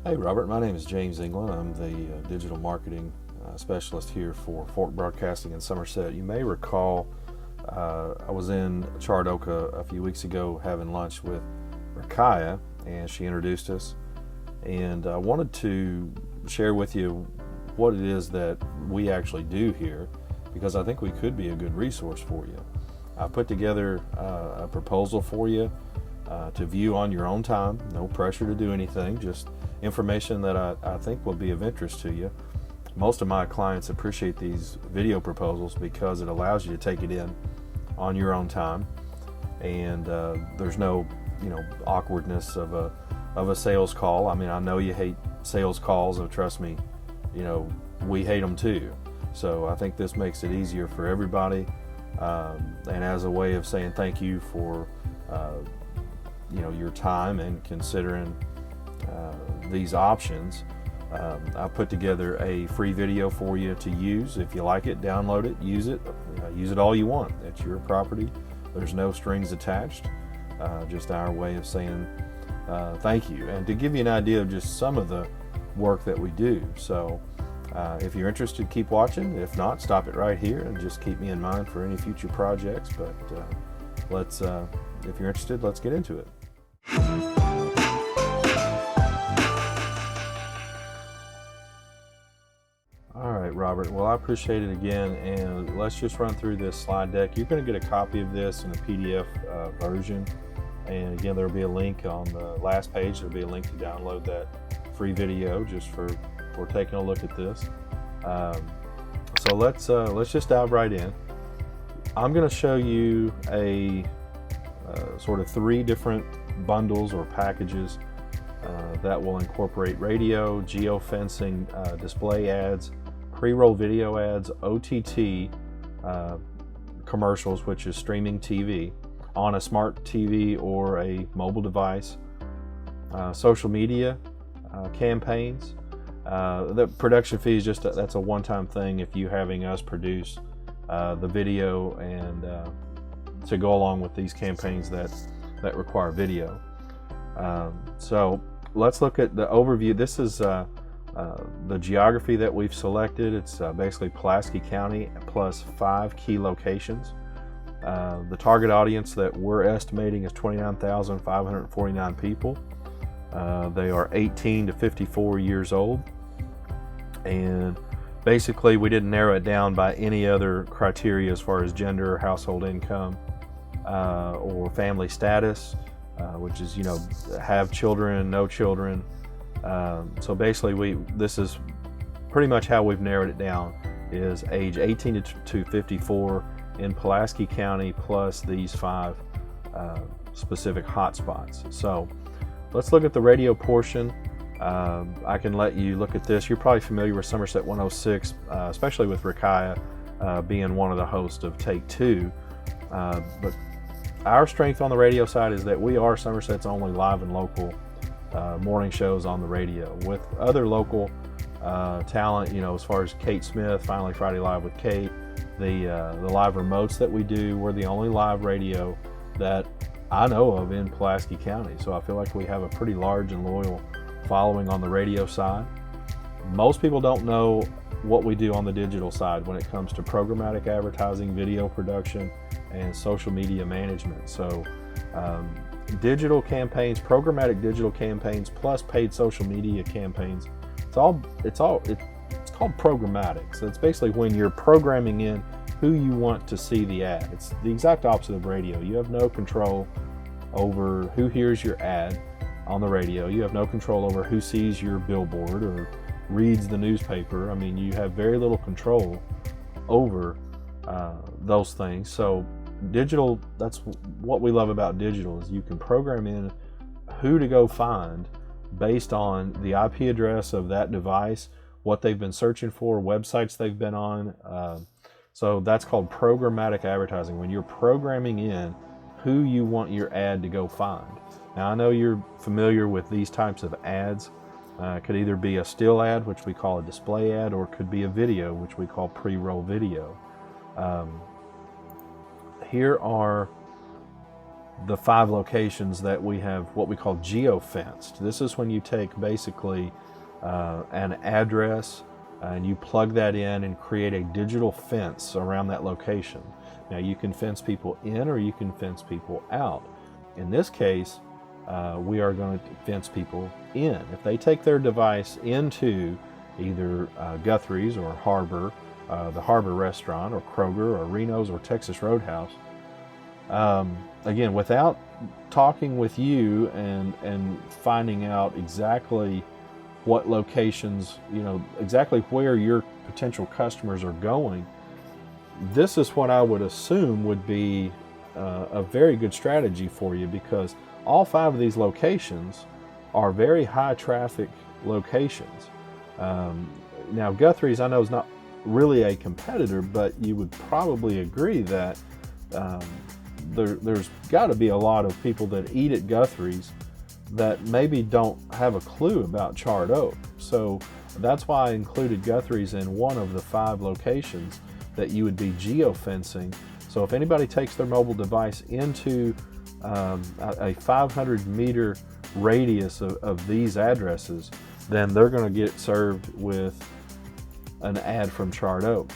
Hey Robert, my name is James England. I'm the digital marketing specialist here for Forcht Broadcasting in Somerset. You may recall I was in Charred a few weeks ago having lunch with Rakaya, and she introduced us, and I wanted to share with you what it is that we actually do here, because I think we could be a good resource for you. I put together a proposal for you to view on your own time. No pressure to do anything, just information that I think will be of interest to you. Most of my clients appreciate these video proposals because it allows you to take it in on your own time, and there's no awkwardness of a sales call. I mean, I know you hate sales calls, and trust me, we hate them too. So I think this makes it easier for everybody, and as a way of saying thank you for your time and considering these options, I put together a free video for you to use. If you like it, download it, use it all you want. It's your property. There's no strings attached, just our way of saying thank you, and to give you an idea of just some of the work that we do. So if you're interested, keep watching. If not, stop it right here and just keep me in mind for any future projects. But if you're interested, let's get into it. All right, Robert. Well, I appreciate it again, and let's just run through this slide deck. You're going to get a copy of this in a PDF version, and again, there'll be a link on the last page. There'll be a link to download that free video just for taking a look at this. So let's just dive right in. I'm going to show you a sort of 3 different bundles or packages that will incorporate radio, geofencing, display ads, pre-roll video ads, OTT commercials, which is streaming TV on a smart TV or a mobile device, social media campaigns. The production fee is just that's a one-time thing if you're having us produce the video and to go along with these campaigns that require video. So let's look at the overview. This is the geography that we've selected. It's basically Pulaski County plus 5 key locations. The target audience that we're estimating is 29,549 people. They are 18 to 54 years old, and basically we didn't narrow it down by any other criteria as far as gender, household income, or family status, which is have children, no children. So basically this is pretty much how we've narrowed it down, is age 18 to 54 in Pulaski County plus these 5 specific hotspots. So let's look at the radio portion. I can let you look at this. You're probably familiar with Somerset 106, especially with Rakaya being one of the hosts of Take 2. But our strength on the radio side is that we are Somerset's only live and local morning shows on the radio, with other local talent, as far as Kate Smith, Finally Friday Live with Kate, the live remotes that we do. We're the only live radio that I know of in Pulaski County, so I feel like we have a pretty large and loyal following on the radio side. Most people don't know what we do on the digital side when it comes to programmatic advertising, video production, and social media management. So digital campaigns, programmatic digital campaigns, plus paid social media campaigns, it's called programmatic. So it's basically when you're programming in who you want to see the ad. It's the exact opposite of radio. You have no control over who hears your ad on the radio. You have no control over who sees your billboard or reads the newspaper. I mean, you have very little control over those things. So digital, that's what we love about digital, is you can program in who to go find based on the IP address of that device, what they've been searching for, websites they've been on. So that's called programmatic advertising, when you're programming in who you want your ad to go find. Now, I know you're familiar with these types of ads. It could either be a still ad, which we call a display ad, or it could be a video, which we call pre-roll video. Here are the 5 locations that we have what we call geofenced. This is when you take basically an address and you plug that in and create a digital fence around that location. Now you can fence people in or you can fence people out. In this case, we are going to fence people in. If they take their device into either Guthrie's or Harbor, the Harbor restaurant, or Kroger or Reno's or Texas Roadhouse, again, without talking with you and finding out exactly what locations, exactly where your potential customers are going, this is what I would assume would be a very good strategy for you, because all 5 of these locations are very high traffic locations. Now Guthrie's, I know, is not really a competitor, but you would probably agree that there's got to be a lot of people that eat at Guthrie's that maybe don't have a clue about Charred Oak. So that's why I included Guthrie's in one of the 5 locations that you would be geofencing. So if anybody takes their mobile device into a 500-meter radius of these addresses, then they're going to get served with an ad from Charred Oak.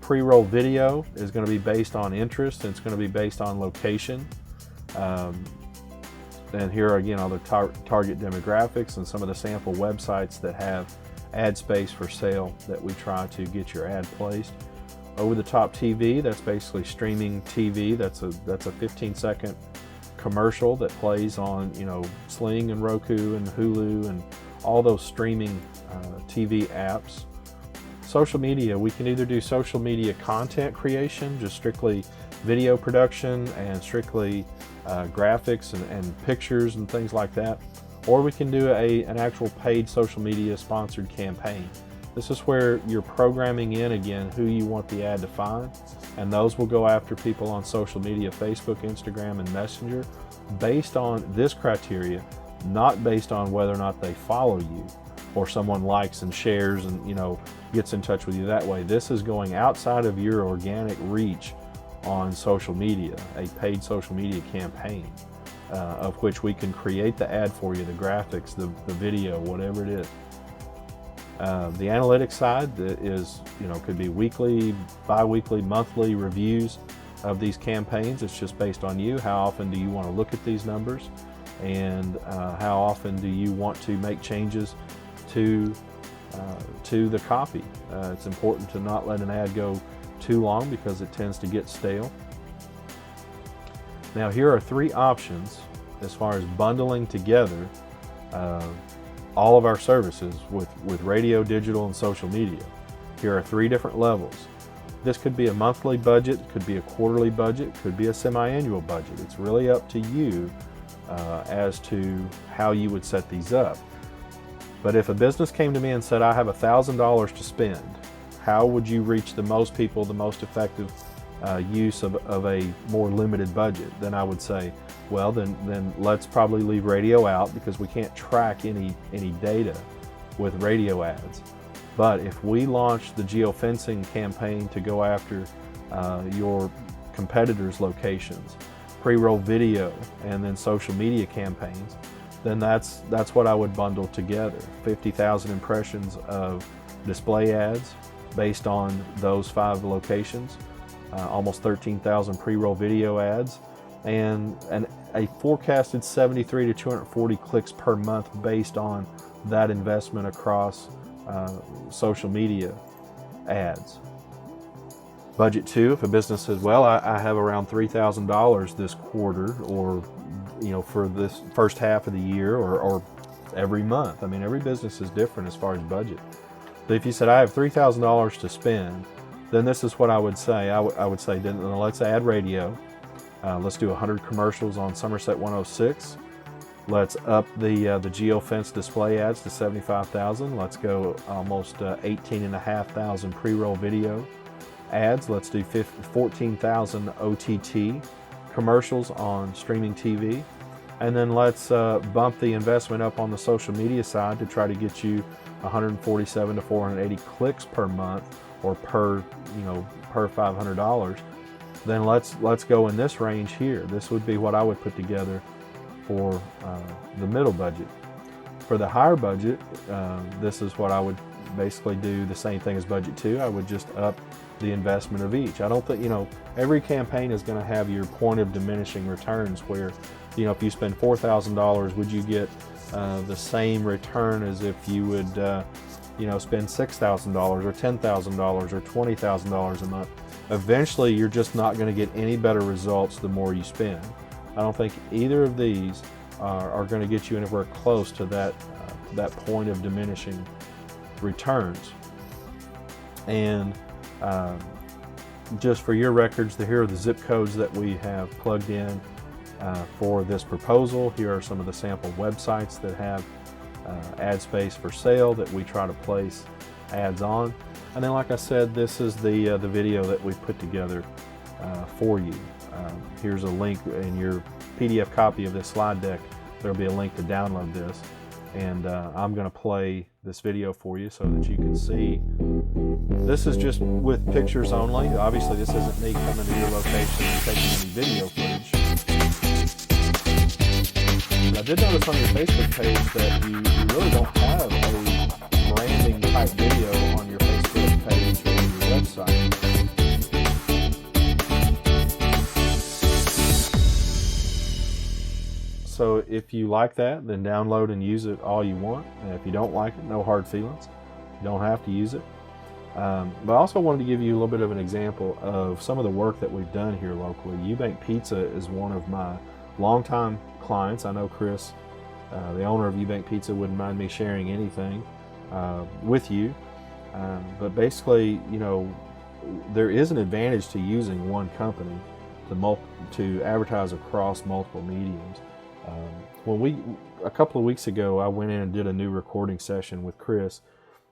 Pre-roll video is going to be based on interest, and it's going to be based on location. And here are, again, all the target demographics and some of the sample websites that have ad space for sale that we try to get your ad placed. Over-the-top TV, that's basically streaming TV. That's a 15-second commercial that plays on, Sling and Roku and Hulu and all those streaming TV apps. Social media, we can either do social media content creation, just strictly video production and strictly graphics and pictures and things like that, or we can do an actual paid social media sponsored campaign. This is where you're programming in, again, who you want the ad to find, and those will go after people on social media, Facebook, Instagram, and Messenger, based on this criteria, not based on whether or not they follow you or someone likes and shares and gets in touch with you that way. This is going outside of your organic reach on social media, a paid social media campaign, of which we can create the ad for you, the graphics, the video, whatever it is. The analytics side is, could be weekly, bi-weekly, monthly reviews of these campaigns. It's just based on you. How often do you want to look at these numbers, and how often do you want to make changes to the copy? It's important to not let an ad go too long because it tends to get stale. Now here are 3 options as far as bundling together all of our services with radio, digital, and social media. Here are 3 different levels. This could be a monthly budget, could be a quarterly budget, could be a semi-annual budget. It's really up to you as to how you would set these up. But if a business came to me and said, I have $1,000 to spend, how would you reach the most people, the most effective use of a more limited budget? Then I would say, well, then let's probably leave radio out, because we can't track any data with radio ads. But if we launch the geofencing campaign to go after your competitors' locations, pre-roll video, and then social media campaigns, then that's what I would bundle together. 50,000 impressions of display ads based on those 5 locations, almost 13,000 pre-roll video ads, and a forecasted 73 to 240 clicks per month based on that investment across social media ads. Budget 2, if a business says, well, I have around $3,000 this quarter, or for this first half of the year, or every month. I mean, every business is different as far as budget. But if you said, I have $3,000 to spend, then this is what I would say. I would say, then let's add radio. Let's do 100 commercials on Somerset 106. Let's up the geofence display ads to 75,000. Let's go almost 18,500 pre-roll video ads. Let's do 14,000 OTT commercials on streaming TV. And then let's bump the investment up on the social media side to try to get you 147 to 480 clicks per month, or per $500. then let's go in this range here. This would be what I would put together for the middle budget. For the higher budget, this is what I would basically do, the same thing as budget 2. I would just up the investment of each. I don't think, every campaign is going to have your point of diminishing returns where, if you spend $4,000, would you get the same return as if you would, spend $6,000 or $10,000 or $20,000 a month? Eventually, you're just not going to get any better results the more you spend. I don't think either of these are going to get you anywhere close to that point of diminishing returns. And just for your records, here are the zip codes that we have plugged in for this proposal. Here are some of the sample websites that have ad space for sale that we try to place ads on. And then, like I said, this is the video that we put together for you. Here's a link in your PDF copy of this slide deck. There'll be a link to download this. And I'm going to play this video for you so that you can see. This is just with pictures only. Obviously, this isn't me coming to your location and taking any video footage. But I did notice on your Facebook page that you really don't have a branding type video on your Facebook page or your website. So if you like that, then download and use it all you want. And if you don't like it, no hard feelings. You don't have to use it. But I also wanted to give you a little bit of an example of some of the work that we've done here locally. Eubank Pizza is one of my longtime clients. I know Chris, the owner of Eubank Pizza, wouldn't mind me sharing anything with you. But basically, there is an advantage to using one company to advertise across multiple mediums. A couple of weeks ago, I went in and did a new recording session with Chris,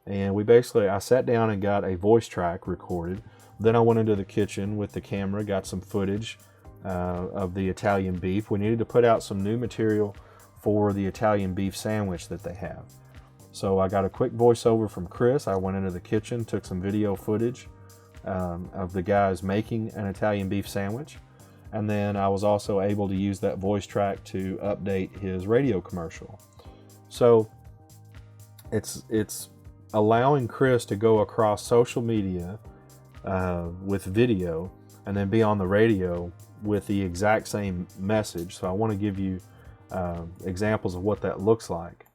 and I sat down and got a voice track recorded. Then I went into the kitchen with the camera, got some footage of the Italian beef. We needed to put out some new material for the Italian beef sandwich that they have. So I got a quick voiceover from Chris. I went into the kitchen, took some video footage of the guys making an Italian beef sandwich. And then I was also able to use that voice track to update his radio commercial. So it's allowing Chris to go across social media with video and then be on the radio with the exact same message. So I want to give you examples of what that looks like.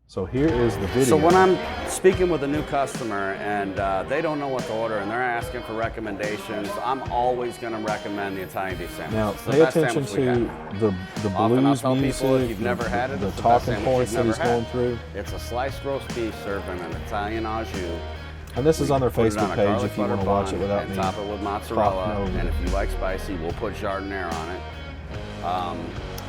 So here is the video. So when I'm speaking with a new customer and they don't know what to order and they're asking for recommendations, I'm always going to recommend the Italian beef sandwich. Now pay attention to the blues music, you've never had it, the talking points that he's going through. It's a sliced roast beef served in an Italian au jus. And this is on their Facebook page if you want to watch it without me. Top it with mozzarella, and if you like spicy, we'll put giardiniera on it.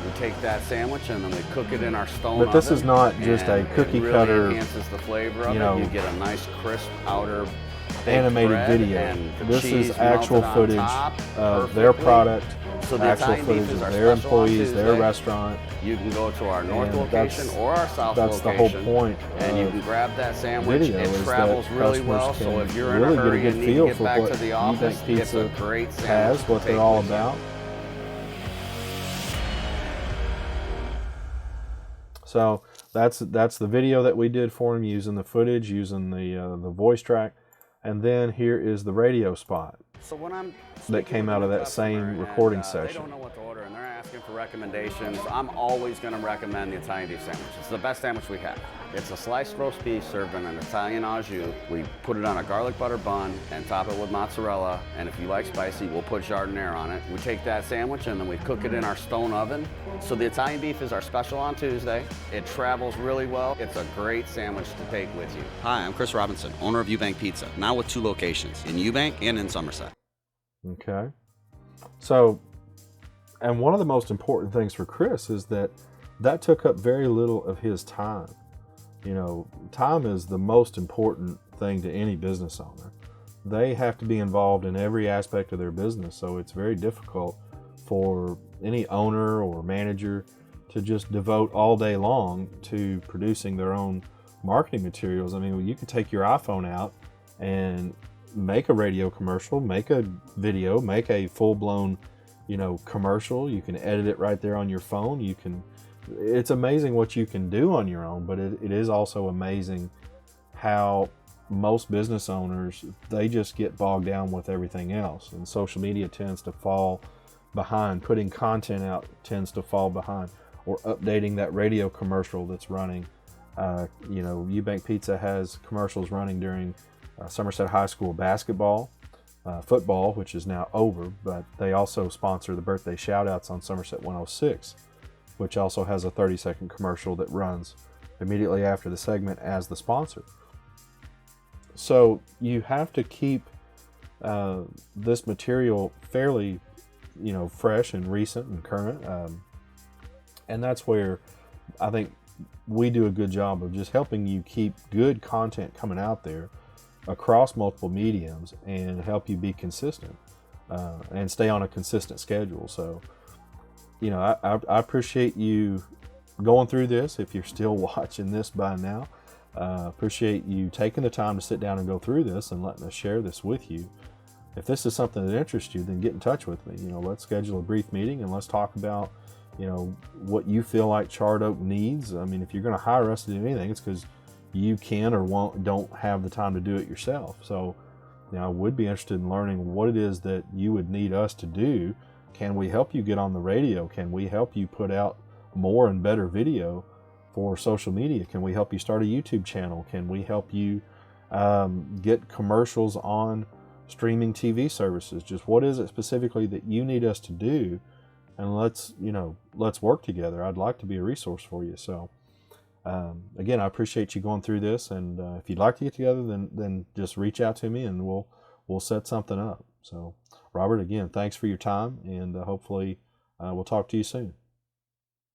We take that sandwich and then we cook it in our stone oven. But this is not just a cookie cutter. It really enhances the flavor of it. You get a nice crisp outer animated video. This is actual footage of their product, so the actual footage of their employees, their restaurant. You can go to our north location or our south location. That's the whole point. And you can grab that sandwich. It travels really well. So if you're in a hurry and need to get back to the office, it's a great sandwich. What they're all about. So that's the video that we did for him using the footage, using the voice track, and then here is the radio spot that came out of that same recording session. They don't know what to order and they're asking for recommendations. I'm always going to recommend the Italian beef sandwich. It's the best sandwich we have. It's a sliced roast beef served in an Italian au jus. We put it on a garlic butter bun and top it with mozzarella. And if you like spicy, we'll put giardiniera on it. We take that sandwich and then we cook it in our stone oven. So the Italian beef is our special on Tuesday. It travels really well. It's a great sandwich to take with you. Hi, I'm Chris Robinson, owner of Eubank Pizza, now with 2 locations, in Eubank and in Somerset. Okay. So, and one of the most important things for Chris is that took up very little of his time. Time is the most important thing to any business owner. They have to be involved in every aspect of their business, so it's very difficult for any owner or manager to just devote all day long to producing their own marketing materials. I mean, you can take your iPhone out and make a radio commercial, make a video, make a full-blown, commercial. You can edit it right there on your phone. It's amazing what you can do on your own, but it is also amazing how most business owners, they just get bogged down with everything else, and social media tends to fall behind. Putting content out tends to fall behind, or updating that radio commercial that's running. Eubank Pizza has commercials running during Somerset High School basketball, football, which is now over, but they also sponsor the birthday shout-outs on Somerset 106, which also has a 30-second commercial that runs immediately after the segment as the sponsor. So you have to keep this material fairly, fresh and recent and current, and that's where I think we do a good job of just helping you keep good content coming out there across multiple mediums and help you be consistent and stay on a consistent schedule. So, I appreciate you going through this. If you're still watching this by now, appreciate you taking the time to sit down and go through this and letting us share this with you. If this is something that interests you, then get in touch with me. Let's schedule a brief meeting and let's talk about, what you feel like Charred Oak needs. I mean, if you're going to hire us to do anything, it's because you can or don't have the time to do it yourself. So, I would be interested in learning what it is that you would need us to do. Can we help you get on the radio? Can we help you put out more and better video for social media? Can we help you start a YouTube channel? Can we help you get commercials on streaming TV services? Just what is it specifically that you need us to do? And let's work together. I'd like to be a resource for you. So again, I appreciate you going through this. And if you'd like to get together, then just reach out to me and we'll set something up. So Robert, again, thanks for your time, and hopefully we'll talk to you soon.